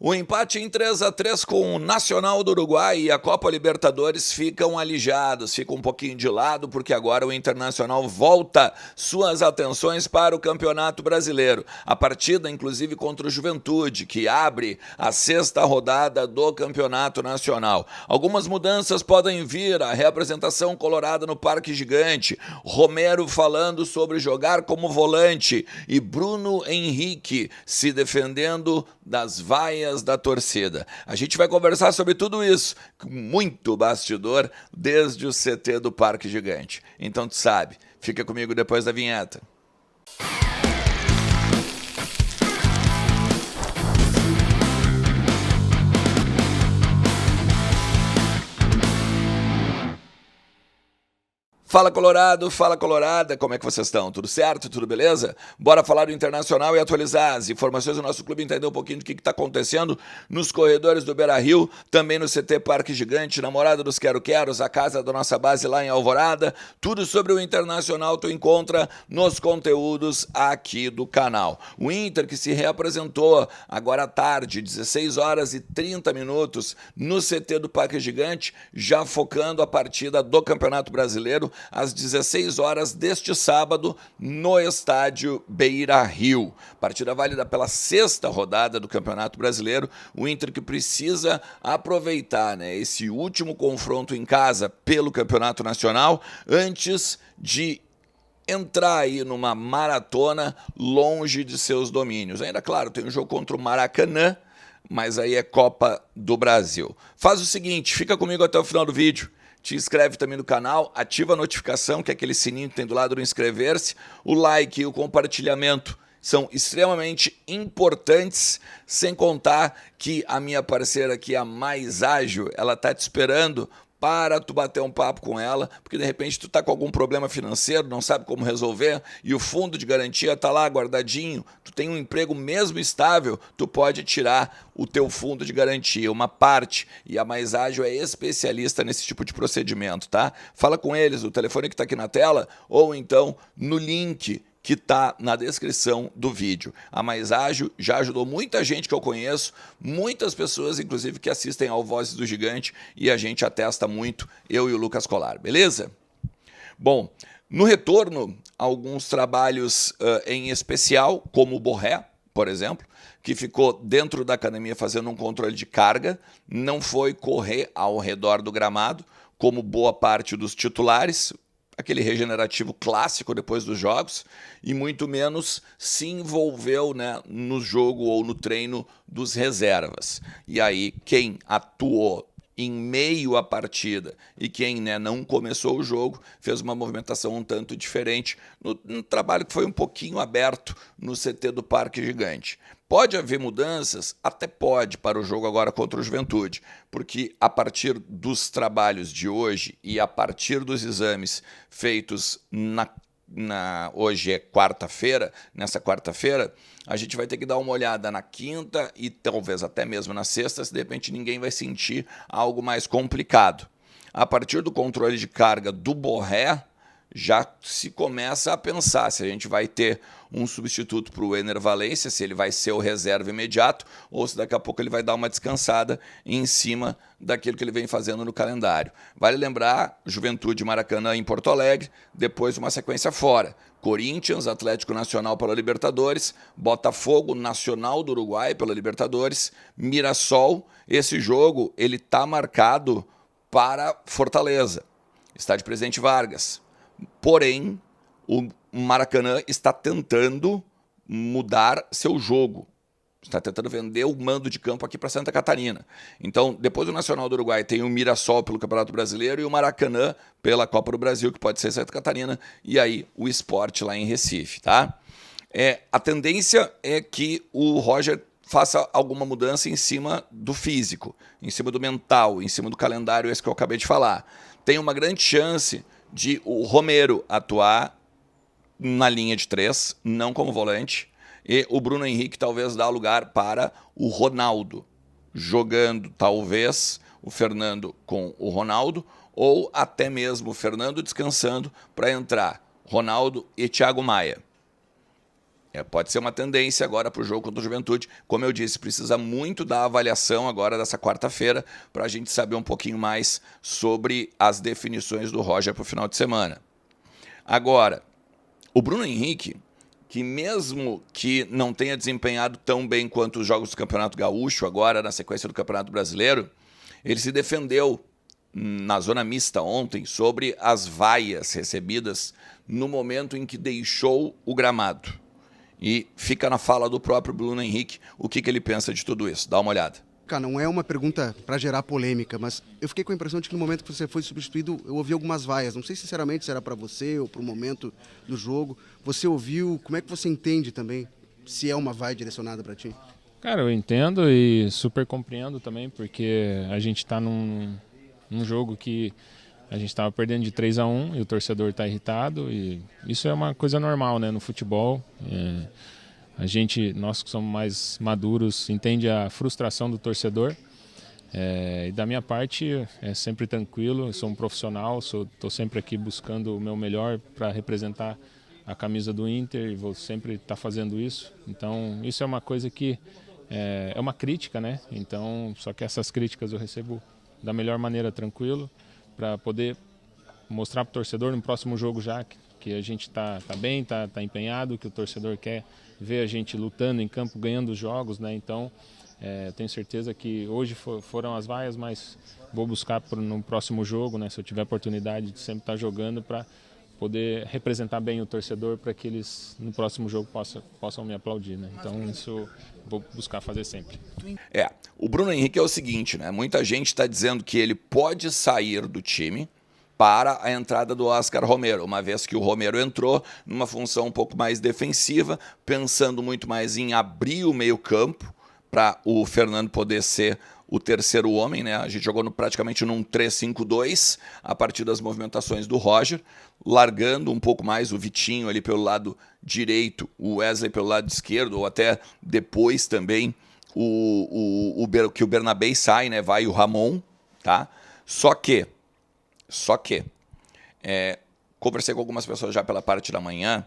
O empate em 3-3 com o Nacional do Uruguai e a Copa Libertadores ficam alijados, ficam um pouquinho de lado, porque agora o Internacional volta suas atenções para o Campeonato Brasileiro. A partida, inclusive, contra o Juventude, que abre a sexta rodada do Campeonato Nacional. Algumas mudanças podem vir, a reapresentação colorada no Parque Gigante, Romero falando sobre jogar como volante e Bruno Henrique se defendendo das vaias da torcida. A gente vai conversar sobre tudo isso, com muito bastidor, desde o CT do Parque Gigante. Então tu sabe, fica comigo depois da vinheta. Fala Colorado, fala Colorada, como é que vocês estão? Tudo certo? Tudo beleza? Bora falar do Internacional e atualizar as informações do nosso clube, entender um pouquinho do que está acontecendo nos corredores do Beira-Rio, também no CT Parque Gigante, na Morada dos Quero-Queros, a casa da nossa base lá em Alvorada. Tudo sobre o Internacional tu encontra nos conteúdos aqui do canal. O Inter que se reapresentou agora à tarde, 16 horas e 30 minutos, no CT do Parque Gigante, já focando a partida do Campeonato Brasileiro, às 16 horas deste sábado, no estádio Beira-Rio. Partida válida pela sexta rodada do Campeonato Brasileiro. O Inter que precisa aproveitar, esse último confronto em casa pelo Campeonato Nacional antes de entrar aí numa maratona longe de seus domínios. Ainda, claro, tem um jogo contra o Maracanã, mas aí é Copa do Brasil. Faz o seguinte, fica comigo até o final do vídeo. Te inscreve também no canal, ativa a notificação, que é aquele sininho que tem do lado do inscrever-se. O like e o compartilhamento são extremamente importantes, sem contar que a minha parceira aqui, a Mais Ágil, ela tá te esperando para tu bater um papo com ela, porque de repente tu tá com algum problema financeiro, não sabe como resolver, e o fundo de garantia tá lá guardadinho, tu tem um emprego mesmo estável, tu pode tirar o teu fundo de garantia, uma parte, e a Mais Ágil é especialista nesse tipo de procedimento, tá? Fala com eles, o telefone que tá aqui na tela, ou então no link que está na descrição do vídeo. A Mais Ágil já ajudou muita gente que eu conheço, muitas pessoas, inclusive, que assistem ao Vozes do Gigante, e a gente atesta muito, eu e o Lucas Colar, beleza? Bom, no retorno, alguns trabalhos em especial, como o Borré, por exemplo, que ficou dentro da academia fazendo um controle de carga, não foi correr ao redor do gramado, como boa parte dos titulares, aquele regenerativo clássico depois dos jogos, e muito menos se envolveu no jogo ou no treino dos reservas. E aí, quem atuou em meio à partida e quem não começou o jogo fez uma movimentação um tanto diferente no trabalho que foi um pouquinho aberto no CT do Parque Gigante. Pode haver mudanças? Até pode para o jogo agora contra o Juventude, porque a partir dos trabalhos de hoje e a partir dos exames feitos hoje é quarta-feira, nessa quarta-feira, a gente vai ter que dar uma olhada na quinta e talvez até mesmo na sexta, se de repente ninguém vai sentir algo mais complicado. A partir do controle de carga do Borré, já se começa a pensar se a gente vai ter um substituto para o Ener Valencia, se ele vai ser o reserva imediato ou se daqui a pouco ele vai dar uma descansada em cima daquilo que ele vem fazendo no calendário. Vale lembrar, Juventude Maracanã em Porto Alegre, depois uma sequência fora. Corinthians, Atlético Nacional pela Libertadores, Botafogo, Nacional do Uruguai pela Libertadores, Mirassol. Esse jogo ele está marcado para Fortaleza, estádio Presidente Vargas. Porém, o Maracanã está tentando mudar seu jogo. Está tentando vender o mando de campo aqui para Santa Catarina. Então, depois do Nacional do Uruguai, tem o Mirassol pelo Campeonato Brasileiro e o Maracanã pela Copa do Brasil, que pode ser Santa Catarina, e aí o Sport lá em Recife, tá? A tendência é que o Roger faça alguma mudança em cima do físico, em cima do mental, em cima do calendário, esse que eu acabei de falar. Tem uma grande chance de o Romero atuar na linha de 3, não como volante, e o Bruno Henrique talvez dá lugar para o Ronaldo, jogando talvez o Fernando com o Ronaldo, ou até mesmo o Fernando descansando para entrar Ronaldo e Thiago Maia. Pode ser uma tendência agora para o jogo contra o Juventude. Como eu disse, precisa muito da avaliação agora dessa quarta-feira para a gente saber um pouquinho mais sobre as definições do Roger para o final de semana. Agora, o Bruno Henrique, que mesmo que não tenha desempenhado tão bem quanto os jogos do Campeonato Gaúcho, agora na sequência do Campeonato Brasileiro, ele se defendeu na zona mista ontem sobre as vaias recebidas no momento em que deixou o gramado. E fica na fala do próprio Bruno Henrique o que ele pensa de tudo isso. Dá uma olhada. Cara, não é uma pergunta para gerar polêmica, mas eu fiquei com a impressão de que no momento que você foi substituído, eu ouvi algumas vaias. Não sei sinceramente se era para você ou para o momento do jogo. Você ouviu? Como é que você entende também se é uma vaia direcionada para ti? Cara, eu entendo e super compreendo também, porque a gente está num jogo que a gente estava perdendo de 3-1 e o torcedor está irritado, e isso é uma coisa normal, né, no futebol. Nós que somos mais maduros, entende a frustração do torcedor. E da minha parte é sempre tranquilo, eu sou um profissional, estou sempre aqui buscando o meu melhor para representar a camisa do Inter e vou sempre estar fazendo isso. Então isso é uma coisa que é uma crítica, né? Então, só que essas críticas eu recebo da melhor maneira, tranquilo, para poder mostrar para o torcedor no próximo jogo já que a gente está bem, está empenhado, que o torcedor quer ver a gente lutando em campo, ganhando os jogos, né? Então, tenho certeza que hoje foram as vaias, mas vou buscar no próximo jogo, né? Se eu tiver oportunidade de sempre estar jogando para poder representar bem o torcedor, para que eles no próximo jogo possam me aplaudir, né? Então isso vou buscar fazer sempre. O Bruno Henrique é o seguinte, né? Muita gente está dizendo que ele pode sair do time para a entrada do Oscar Romero, uma vez que o Romero entrou numa função um pouco mais defensiva, pensando muito mais em abrir o meio-campo para o Fernando poder ser o terceiro homem, né? A gente jogou praticamente num 3-5-2 a partir das movimentações do Roger, largando um pouco mais o Vitinho ali pelo lado direito, o Wesley pelo lado esquerdo, ou até depois também que o Bernabé sai, né? Vai o Ramon, tá? Só que conversei com algumas pessoas já pela parte da manhã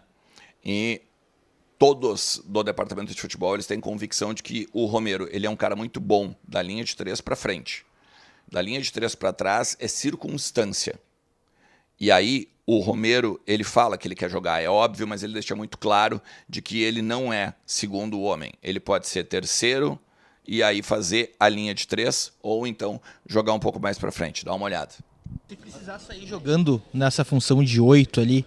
e todos do departamento de futebol eles têm convicção de que o Romero ele é um cara muito bom da linha de 3 para frente. Da linha de 3 para trás é circunstância. E aí o Romero ele fala que ele quer jogar, é óbvio, mas ele deixa muito claro de que ele não é segundo homem. Ele pode ser terceiro e aí fazer a linha de 3 ou então jogar um pouco mais para frente. Dá uma olhada. Se precisar sair jogando nessa função de 8 ali,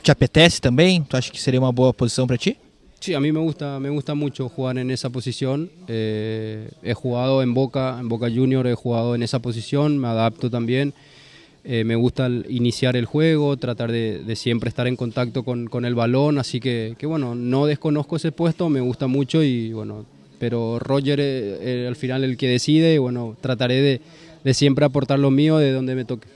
¿te apetece también? ¿Tú acha que sería una buena posición para ti? Sí, a mí me gusta mucho jugar en esa posición. He jugado en Boca Junior, he jugado en esa posición, me adapto también. Me gusta iniciar el juego, tratar de siempre estar en contacto con el balón, así que bueno, no desconozco ese puesto, me gusta mucho y bueno, pero Roger al final el que decide y bueno, trataré de siempre aportar lo mío de donde me toque.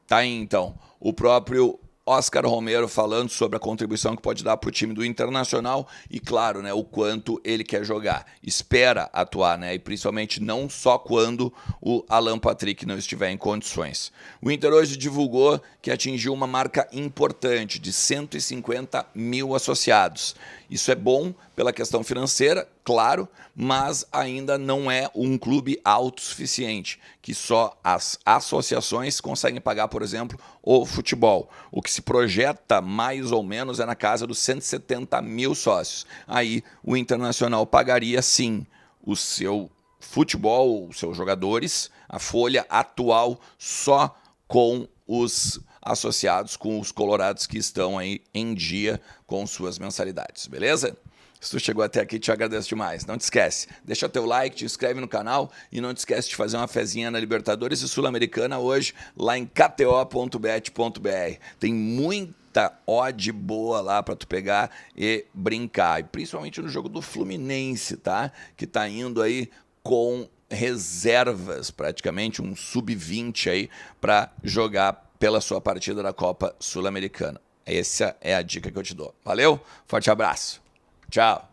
Tá aí, então, o próprio Oscar Romero falando sobre a contribuição que pode dar para o time do Internacional e, claro, né, o quanto ele quer jogar. Espera atuar, né, e principalmente não só quando o Alan Patrick não estiver em condições. O Inter hoje divulgou que atingiu uma marca importante de 150 mil associados. Isso é bom pela questão financeira, claro, mas ainda não é um clube autossuficiente, que só as associações conseguem pagar, por exemplo, o futebol. O que se projeta mais ou menos é na casa dos 170 mil sócios. Aí o Internacional pagaria sim o seu futebol, os seus jogadores, a folha atual só com os associados, com os colorados que estão aí em dia com suas mensalidades, beleza? Se tu chegou até aqui, te agradeço demais. Não te esquece, deixa teu like, te inscreve no canal e não te esquece de fazer uma fezinha na Libertadores e Sul-Americana hoje lá em kto.bet.br. Tem muita odd boa lá para tu pegar e brincar, e principalmente no jogo do Fluminense, tá? Que tá indo aí com reservas, praticamente um sub-20 aí para jogar pela sua partida da Copa Sul-Americana. Essa é a dica que eu te dou. Valeu? Forte abraço. Tchau.